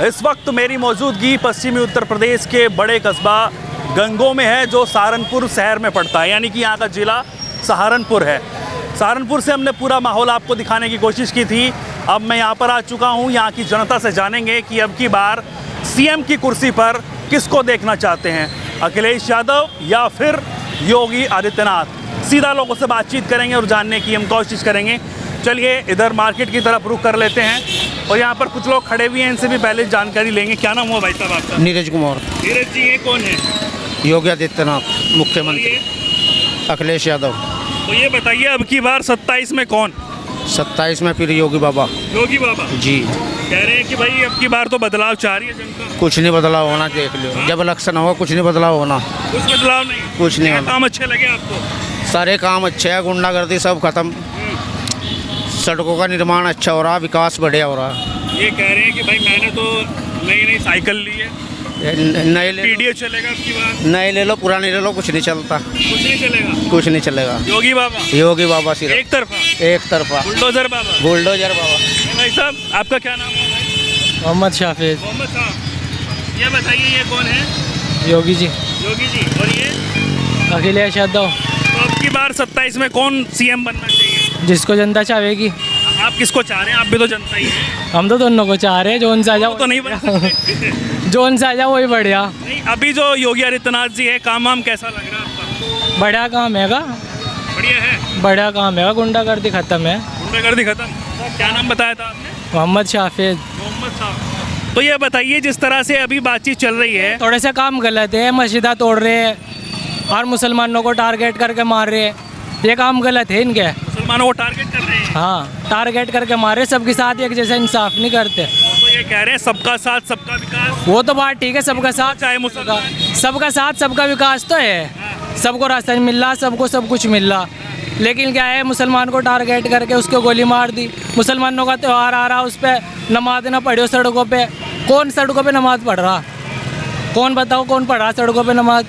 इस वक्त मेरी मौजूदगी पश्चिमी उत्तर प्रदेश के बड़े कस्बा गंगोह में है, जो सहारनपुर शहर में पड़ता है, यानी कि यहाँ का ज़िला सहारनपुर है। सहारनपुर से हमने पूरा माहौल आपको दिखाने की कोशिश की थी। अब मैं यहाँ पर आ चुका हूँ। यहाँ की जनता से जानेंगे कि अब की बार सीएम की कुर्सी पर किसको देखना चाहते हैं, अखिलेश यादव या फिर योगी आदित्यनाथ। सीधा लोगों से बातचीत करेंगे और जानने की हम कोशिश करेंगे। चलिए इधर मार्केट की तरफ रुख कर लेते हैं और यहाँ पर कुछ लोग खड़े हुए हैं, इनसे भी पहले जानकारी लेंगे। क्या नाम हुआ भाई साहब आपका? नीरज कुमार। नीरज जी, ये कौन है? योगी आदित्यनाथ मुख्यमंत्री। अखिलेश यादव। तो ये बताइए अब की बार 27 में कौन? 27 में फिर योगी बाबा। योगी बाबा जी। कह रहे हैं कि भाई अब की बार तो बदलाव चाह रही है जनता। कुछ नहीं बदलाव होना, देख लो जब इलेक्शन होगा कुछ नहीं बदलाव होना। कुछ बदलाव नहीं? कुछ नहीं होना। काम अच्छे लगे आपको? सारे काम अच्छे हैं, गुंडागर्दी सब खत्म, सड़कों का निर्माण अच्छा हो रहा, विकास बढ़िया हो रहा। ये कह रहे हैं कि भाई मैंने तो नई साइकिल ली है, नए ले पीडीए चलेगा अब की बार। नए ले लो, पुरानी ले लो, कुछ नहीं चलता। कुछ नहीं चलेगा? कुछ नहीं चलेगा। योगी बाबा। योगी बाबा सिर्फ एक तरफा। एक तरफा। बुलडोजर बाबा। बुलडोजर बाबा। भाई साहब आपका क्या नाम है भाई? मोहम्मद शाफिज। मोहम्मद साहब, ये बताइए ये कौन है? योगी जी। योगी जी। और ये अखिलेश यादव। तो अब की बार 27 में कौन सीएम बनना चाहिए? जिसको जनता चाहेगी। आप किसको चाह रहे हैं? आप भी तो जनता ही हैं। हम तो दोनों को चाह रहे हैं, जोन से आ जाओ तो नहीं बन सकते। जोन से आ जाओ वही बढ़िया। नहीं, अभी जो योगी आदित्यनाथ जी है, काम वाम कैसा लग रहा है आपका? बढ़िया काम है का। बढ़िया है। बढ़िया काम है, गुंडागर्दी खत्म है। गुंडागर्दी खत्म। क्या नाम बताया था आपने? मोहम्मद शाफिज। मोहम्मद साहब। तो ये बताइए जिस तरह से अभी बातचीत चल रही है, थोड़े से काम गलत है, मस्जिदा तोड़ रहे हैं और मुसलमानों को टारगेट करके मार रहे हैं। ये काम गलत है इनके। मुसलमानों को टारगेट कर रहे हैं। हाँ, टारगेट करके मारे, सबके साथ एक जैसा इंसाफ नहीं करते। तो ये कह रहे हैं सबका साथ सबका विकास। वो तो बात ठीक है, सबका साथ चाहे मुसलमान, सबका साथ सबका विकास तो है, सबको राशन मिल रहा, सबको सब कुछ मिल रहा। लेकिन क्या है, मुसलमान को टारगेट करके उसको गोली मार दी। मुसलमानों का त्यौहार आ रहा, उस पर नमाज ना पढ़ो सड़कों पे। कौन सड़कों पे नमाज पढ़ रहा? कौन बताओ, कौन पढ़ रहा सड़कों पे नमाज?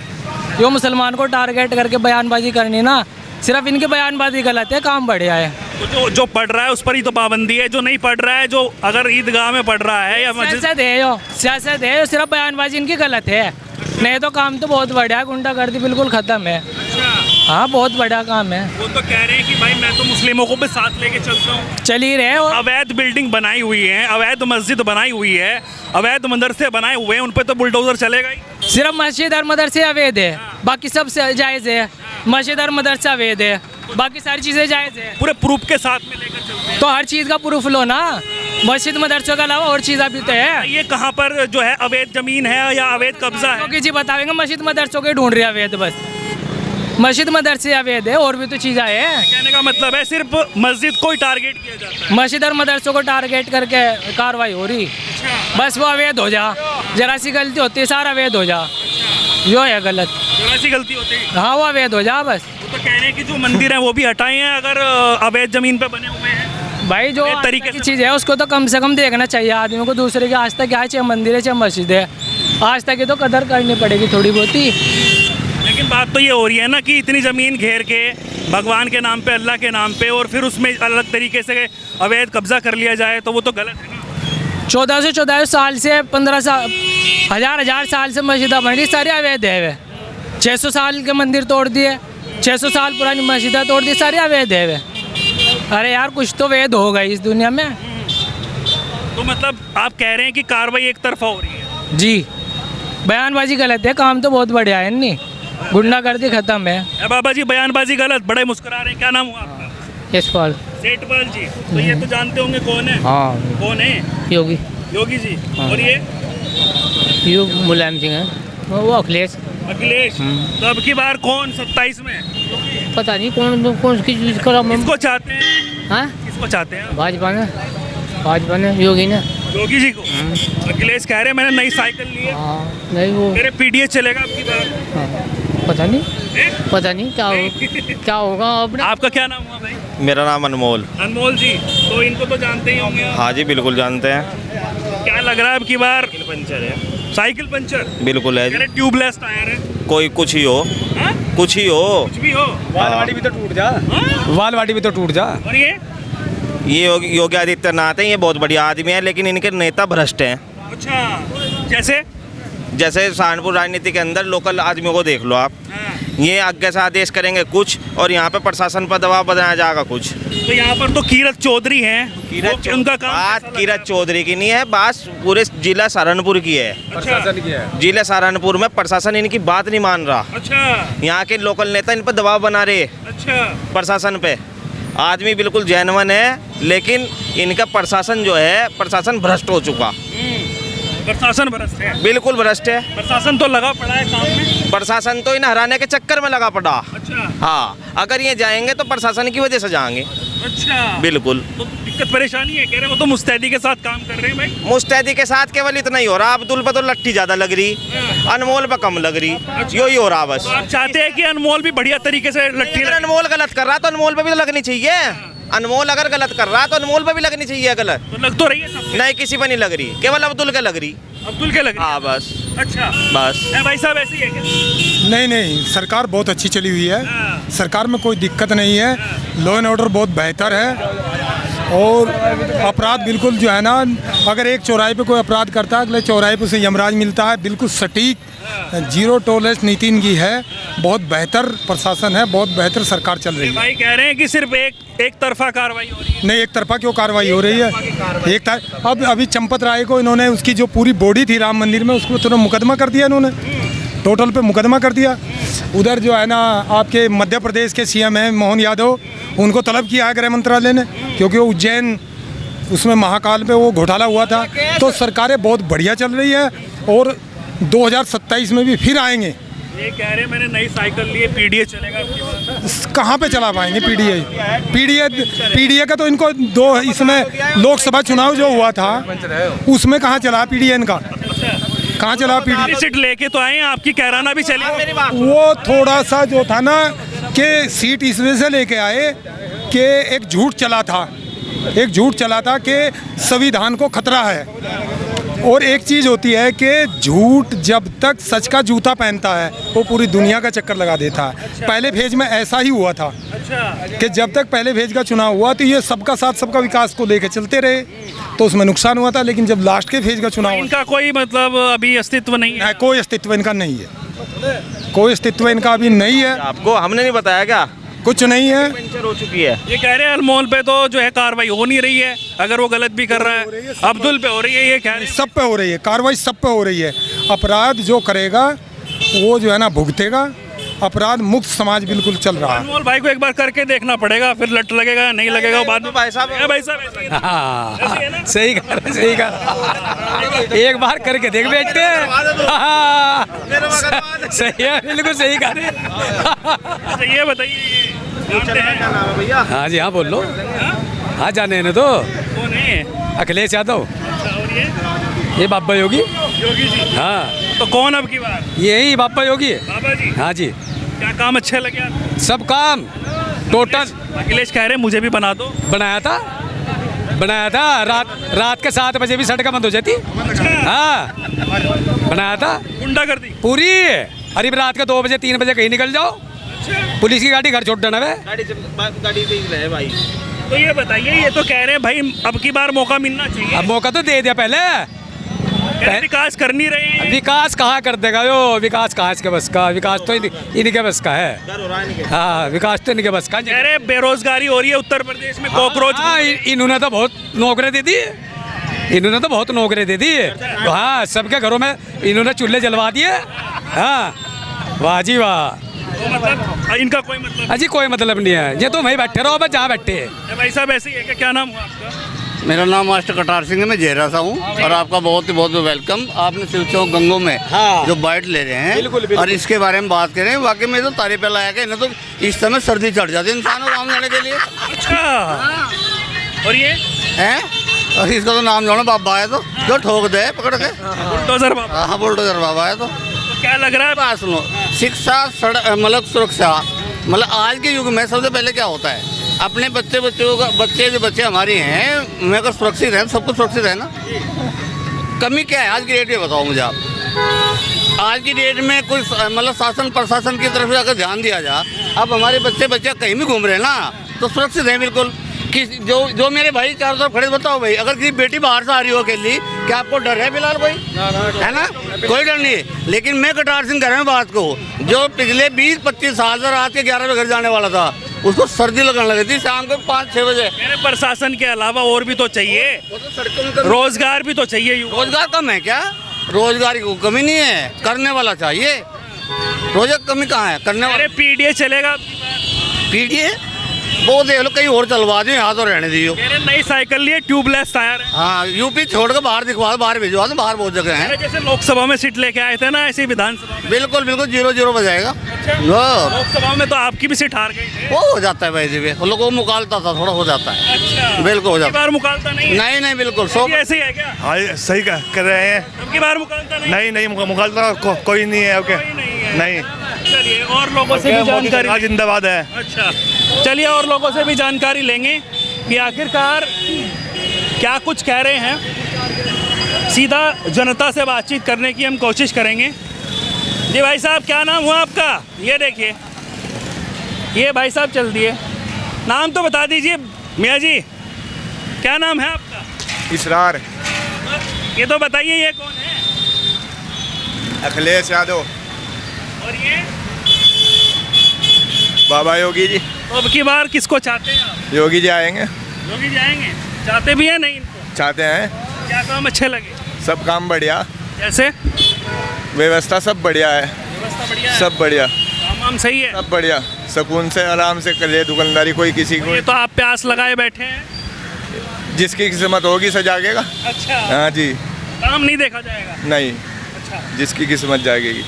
जो मुसलमान को टारगेट करके बयानबाजी करनी ना, सिर्फ इनकी बयानबाजी गलत है, काम बढ़िया है। तो जो पढ़ रहा है उस पर ही तो पाबंदी है, जो नहीं पढ़ रहा है, जो अगर ईदगाह में पढ़ रहा है या मस्जिद। सियासत है, सिर्फ बयानबाजी इनकी गलत है। नहीं तो काम तो बहुत बढ़िया है, गुंडागर्दी बिल्कुल खत्म है। हाँ, बहुत बड़ा काम है। वो तो कह रहे हैं कि भाई मैं तो मुस्लिमों को भी साथ लेके चलता हूँ। चल ही रहे। और अवैध बिल्डिंग बनाई हुई है, अवैध मस्जिद बनाई हुई है, अवैध मदरसे बनाए हुए हैं, उन पे तो बुलडोजर चलेगा ही। सिर्फ मस्जिद और मदरसे अवैध है, बाकी सब जायज़ है। मस्जिद और मदरसा अवैध है, बाकी सारी चीज़ें जायज़ है। पूरे प्रूफ के साथ में लेकर चलते हैं। तो हर चीज़ का प्रूफ लो ना, मस्जिद मदरसों के अलावा और चीज़ भी तो है। ये कहाँ पर जो है अवैध जमीन है या अवैध कब्जा है? क्योंकि जी बताएंगे, मस्जिद मदरसों के ढूंढ रहे अवैध, बस मस्जिद मदरसे अवैध है, और भी तो चीज़ें हैं। कहने का मतलब है सिर्फ मस्जिद को ही टारगेट किया जाता है। मस्जिद और मदरसों को टारगेट करके कार्रवाई हो रही, बस वो अवैध हो जा। जरा सी गलती होती है, सारा अवैध हो जा, जो है गलत। जरा सी गलती होती है, हाँ, वो अवैध हो जा बस। वो तो कह रहे हैं कि जो मंदिर है वो भी हटाए हैं अगर अवैध जमीन पे बने हुए हैं। भाई जो तरीके की चीज़ है उसको तो कम से कम देखना चाहिए आदमी को। दूसरे की आज तक क्या है, चाहे मंदिर है चाहे मस्जिद है, आज तक की तो कदर करनी पड़ेगी थोड़ी बहुत ही। लेकिन बात तो ये हो रही है ना कि इतनी ज़मीन घेर के भगवान के नाम पे, अल्लाह के नाम पे, और फिर उसमें अलग तरीके से अवैध कब्जा कर लिया जाए तो वो तो गलत है ना। 1400 साल से 15 साल, हजार साल से मस्जिदा बन रही, सारी अवैध है वे। 600 साल के मंदिर तोड़ दिए, 600 साल पुरानी मस्जिदा तोड़ दी, सारी अवैध है वे। अरे यार, कुछ तो वैध होगा इस दुनिया में। तो मतलब आप कह रहे हैं कि कार्रवाई एक तरफा हो रही है? जी, बयानबाजी गलत है, काम तो बहुत बढ़िया है, नहीं गुंडागर्दी खत्म है। बाबा जी बयानबाजी गलत, बड़े मुस्कुरा रहे हैं। क्या नाम हुआ आपका? यशपाल। सेठपाल जी। तो ये तो जानते होंगे कौन है? हाँ, कौन है? योगी। योगी जी। और ये मुलायम सिंह है, वो अखिलेश। अखिलेश। तो अब की बार कौन 27 में? पता नहीं कौन सी चीज़ करा। किसको चाहते हैं? हाँ, किसको चाहते हैं? भाजपा ने, योगी ने। योगी जी को। अखिलेश कह रहे हैं मैंने नई साइकिल ली है। नहीं, वो मेरे पीडीए चलेगा अब की बार। पता नहीं क्या होगा अब। आपका क्या नाम हुआ भाई? मेरा नाम अनमोल। अनमोल जी। तो इनको तो जानते ही होंगे आप। हाँ जी, बिल्कुल जानते हैं। क्या लग रहा है अब की बार? पंचर है। Cycle puncture? बिल्कुल है जी। ट्यूबलेस टायर है। कोई कुछ ही हो। हाँ? कुछ ही हो। कुछ भी हो। वालवाड़ी भी तो टूट जा। हाँ? वालवाड़ी भी तो टूट जा। और ये योगी आदित्यनाथ हैं, ये बहुत बढ़िया आदमी है, लेकिन इनके नेता भ्रष्ट हैं। अच्छा, जैसे जैसे सहारनपुर राजनीति के अंदर लोकल आदमियों को देख लो आप, ये आगे से आदेश करेंगे कुछ और यहाँ पे प्रशासन पर दबाव बनाया जाएगा कुछ। तो यहाँ पर तो कीरत चौधरी हैं, उनका काम बात कैसा कीरत चौधरी की नहीं है, बात पूरे जिला सहारनपुर की है। अच्छा, जिला सहारनपुर में प्रशासन इनकी बात नहीं मान रहा। अच्छा, यहाँ के लोकल नेता इन पर दबाव बना रहे अच्छा, प्रशासन पे। आदमी बिल्कुल जेन्युइन है, लेकिन इनका प्रशासन जो है, प्रशासन भ्रष्ट हो चुका, प्रशासन भ्रष्ट है। बिल्कुल भ्रष्ट है। प्रशासन तो लगा पड़ा है काम में। प्रशासन तो इन हराने के चक्कर में लगा पड़ा। अच्छा, हाँ, अगर ये जाएंगे तो प्रशासन की वजह से जाएंगे। अच्छा, बिल्कुल तो दिक्कत परेशानी है, कह रहे वो तो मुस्तैदी के साथ काम कर रहे हैं भाई। मुस्तैदी के साथ केवल इतना ही हो रहा, अब्दुल पर तो लट्ठी ज्यादा लग रही, अनमोल पर कम लग रही, यो ही हो रहा बस। तो आप चाहते हैं कि अनमोल भी बढ़िया तरीके से लट्ठी अगर अनमोल गलत कर रहा तो अनमोल पे भी तो लगनी चाहिए। अनमोल अगर गलत कर रहा तो अनमोल पे भी लगनी चाहिए गलत। तो लग तो रही है सब। नहीं, किसी पर नहीं लग रही, केवल अब्दुल के लग रही। अब्दुल के लग रही है। हाँ बस, अच्छा, बस। है भाई साहब, ऐसी है क्या? नहीं नहीं, सरकार बहुत अच्छी चली हुई है। हाँ। सरकार में कोई दिक्कत नहीं है, लॉ एंड ऑर्डर बहुत बेहतर है और अपराध बिल्कुल जो है ना, अगर एक चौराहे पे कोई अपराध करता है अगले चौराहे पे उसे यमराज मिलता है। बिल्कुल सटीक, जीरो टॉलरेंस नीति इनकी है। बहुत बेहतर प्रशासन है, बहुत बेहतर सरकार चल रही है। भाई कह रहे हैं कि सिर्फ एक तरफा कार्रवाई हो रही है। नहीं, एक तरफा क्यों कार्रवाई हो रही है? अब अभी चंपत राय को इन्होंने, उसकी जो पूरी बॉडी थी राम मंदिर में, उसको तुरंत मुकदमा कर दिया इन्होंने, टोटल पे मुकदमा कर दिया। उधर जो है ना आपके मध्य प्रदेश के सीएम हैं मोहन यादव, उनको तलब किया है गृह मंत्रालय ने, क्योंकि वो उज्जैन उसमें महाकाल पे वो घोटाला हुआ था। तो सरकारें बहुत बढ़िया चल रही है और 2027 में भी फिर आएंगे। ये कह रहे हैं मैंने नई साइकिल ली है, पीडीए चलेगा आपके पास। कहाँ पे चला पाएंगे पीडीए का? तो इनको इसमें लोकसभा चुनाव जो हुआ था उसमें कहाँ चला पीडीए इनका? कहाँ चला पीडीए? सीट लेके तो आए हैं, आपकी कैराना भी चली। वो थोड़ा सा जो था ना कि सीट इस वजह से लेके आए कि एक झूठ चला था, कि संविधान को खतरा है। और एक चीज़ होती है कि झूठ जब तक सच का जूता पहनता है वो पूरी दुनिया का चक्कर लगा देता है। पहले फेज में ऐसा ही हुआ था कि जब तक पहले फेज का चुनाव हुआ तो ये सबका साथ सबका विकास को लेकर चलते रहे, तो उसमें नुकसान हुआ था। लेकिन जब लास्ट के फेज का चुनाव, इनका कोई मतलब अभी अस्तित्व नहीं है। कोई अस्तित्व इनका नहीं है, कोई अस्तित्व इनका अभी नहीं है। आपको हमने नहीं बताया क्या? कुछ नहीं है। पंचर हो चुकी है। ये कह रहे हैं अनमोल पे तो जो है कार्रवाई हो नहीं रही है, अगर वो गलत भी कर रहा है। अब्दुल पे हो रही है, ये कह रहे हैं। सब पे हो रही है कार्रवाई, सब पे हो रही है। अपराध जो करेगा वो जो है ना भुगतेगा। अपराध मुक्त समाज बिल्कुल चल रहा है। अनमोल भाई को एक बार करके देखना पड़ेगा, फिर लट लगेगा नहीं लगेगा बाद में। भाई साहब, ऐसे ही है ना? सही कर एक बार करके देख बेटे। सही है, बिल्कुल सही कर रहे। अच्छा, ये बताइए, जानते हैं? भैया हाँ जी, हाँ बोल लो। हाँ जाने ने तो कौन है? अखिलेश यादव, अच्छा, और ये बाबा योगी। योगी जी। हाँ, तो कौन अब की बार? यही बाबा योगी है। बाबा जी, हाँ जी, क्या काम अच्छे लगे आपको? सब काम टोटल अखिलेश कह रहे हैं मुझे भी बना दो। बनाया था। रात के 7 बजे भी सड़कें बंद हो जाती। हाँ, बनाया था गुंडागर्दी पूरी। अरे रात के 2 बजे 3 बजे कहीं निकल जाओ, पुलिस की गाड़ी घर छोड़ देना वे। गाड़ी देख रहे हैं भाई। तो ये बताइए, ये तो कह रहे हैं भाई अब की बार मौका मिलना चाहिए। अब मौका तो दे दिया पहले। कह रहे विकास कर नहीं रहे हैं। विकास कहाँ कर देगा यो? विकास कहाँ इसके बस का? विकास तो इनके बस का है। हाँ, विकास तो इनके बस का। कह रहे हैं बेरोजगारी हो रही है उत्तर प्रदेश में, कॉकरोच। हाँ, इन्होंने तो बहुत नौकरी दे दी। तो हाँ, सबके घरों में इन्होंने चूल्हे जलवा दिए। हाँ, वाह जी वाह। तो मतलब इनका कोई मतलब अजी कोई मतलब नहीं है, ये तो वहीं बैठे रहो, बस जहाँ बैठे। भाई साहब ऐसे ही है। क्या नाम हुआ आपका? मेरा नाम मास्टर कटार सिंह है, मैं जेरा सा हूँ और आपका बहुत ही बहुत वेलकम। आपने शिव चौक गंगों में जो बाइट ले रहे हैं बिल्कुल। और इसके बारे में बात करें, वाकई में तो तारीफ पे लायक है। इन्हें तो इस समय सर्दी चढ़ जाती है इंसान को काम जाने के लिए। अच्छा, और ये हैं, और इसका तो नाम जोड़ो बाबा है तो जो ठोक दे पकड़ के। बुलडोजर बाबा। हाँ, बुलडोजर बाबा है। तो क्या लग रहा है? बात सुनो, शिक्षा मतलब सुरक्षा, मतलब आज के युग में सबसे पहले क्या होता है, अपने बच्चे हमारे हैं, मैं अगर सुरक्षित है सबको सुरक्षित है ना। कमी क्या है आज की डेट में, बताओ मुझे आप। आज की डेट में कोई मतलब शासन प्रशासन की तरफ से अगर ध्यान दिया जाए, अब हमारे बच्चे कहीं भी घूम रहे हैं ना तो सुरक्षित हैं बिल्कुल। जो मेरे भाई चारों तरफ खड़े, बताओ भाई, अगर किसी बेटी बाहर से आ रही हो अकेली, क्या आपको डर है फिलहाल भाई? है ना, कोई डर नहीं है। लेकिन मैं कटार सिंह कह रहा हूँ बात को, जो पिछले 20-25 साल से रात के 11 बजे घर जाने वाला था, उसको सर्दी लगने लगी थी शाम को 5-6 बजे। मेरे प्रशासन के अलावा और भी तो चाहिए, वो तो सड़कों में रोजगार भी तो चाहिए। रोजगार कम है क्या? रोजगार की कमी नहीं है, करने वाला चाहिए। रोजगार कमी कहाँ है, करने वाला। अरे पीडीए चलेगा, पीडीए वो देख लो, कहीं और चलवा दो, यहाँ तो रहने दियो। मेरे नई साइकिल लिए ट्यूबलेस टायर है। हाँ, यूपी छोड़ कर बाहर दिखवा दो, बाहर भिजवा दो, बाहर बहुत जगह अरे है। जैसे लोकसभा में सीट लेके आए थे ना, ऐसे ही विधानसभा में। बिल्कुल बिल्कुल 0-0 बजाएगा। लोकसभा में तो आपकी भी सीट हार गई थी। वो हो जाता है भाई जी, वो लोगों को मुकालता था, थोड़ा हो जाता है। अच्छा, बिल्कुल हो अब की जाता बार मुकालता नहीं है। नहीं नहीं बिल्कुल ये ऐसे ही है क्या? हाँ सही कर रहे हैं। अब की बार मुकालता नहीं। नहीं मुखालता कोई नहीं है। ओके कोई नहीं है। नहीं, चलिए और लोगों से भी जानकारी। जिंदाबाद है। अच्छा, चलिए और लोगों से भी जानकारी लेंगे कि आखिरकार क्या कुछ कह रहे हैं। सीधा जनता से बातचीत करने की हम कोशिश करेंगे। जी भाई साहब, क्या नाम हुआ आपका? ये देखिए, ये भाई साहब चल दिए, नाम तो बता दीजिए मियाँ जी, क्या नाम है आपका? इसरार ये तो बताइए, ये कौन है? अखिलेश यादव। और ये बाबा योगी जी। तो अब की बार किसको चाहते हैं आप? योगी जी आएंगे। योगी जाएंगे, चाहते भी हैं नहीं इनको? चाहते हैं। क्या काम अच्छे लगे? सब काम बढ़िया, जैसे व्यवस्था सब बढ़िया है। व्यवस्था बढ़िया है? सब बढ़िया, काम वाम सही है? सब बढ़िया, सुकून से आराम से कर ले दुकानदारी। कोई किसी को, ये तो आप प्यास लगाए बैठे हैं। जिसकी किस्मत होगी सजागेगा। अच्छा, हाँ जी, काम नहीं देखा जाएगा? नहीं, अच्छा, जिसकी किस्मत जागेगी।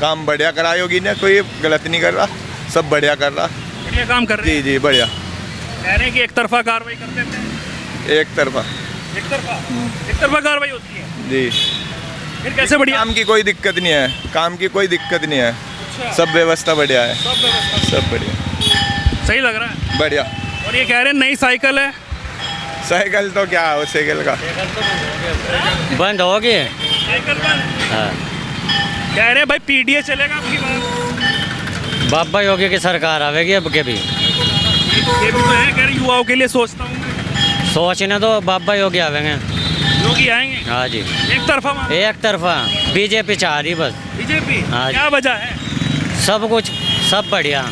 काम बढ़िया करा योगी ने, कोई गलत नहीं कर रहा, सब बढ़िया कर रहा। बढ़िया काम कर रहे जी हैं। जी बढ़िया। कह रहे हैं कि एक तरफा कार्रवाई करते थे। एक तरफा। एक तरफा कार्रवाई होती है। जी, फिर कैसे बढ़िया? काम की कोई दिक्कत नहीं है, काम की कोई दिक्कत नहीं है। अच्छा, सब व्यवस्था बढ़िया है, सब व्यवस्था सब बढ़िया सही लग रहा है। बढ़िया। और ये कह रहे हैं नई साइकिल है। साइकिल तो क्या है, साइकिल का बंद हो गए। साइकिल बंद। हाँ, कह रहे हैं भाई पीडीए चलेगा आपकी बार। बाबा योगी की सरकार आवेगी अब के भी। ये भी तो है, कह रहे युवाओं के लिए सोचता हूँ मैं। सोचने तो बाबा योगी आवेंगे। योगी आएंगे हाँ जी, एक तरफा वहाँ? एक तरफा बीजेपी चाह रही बस। बीजेपी? हाँ जी। क्या वजह है? सब कुछ सब बढ़िया।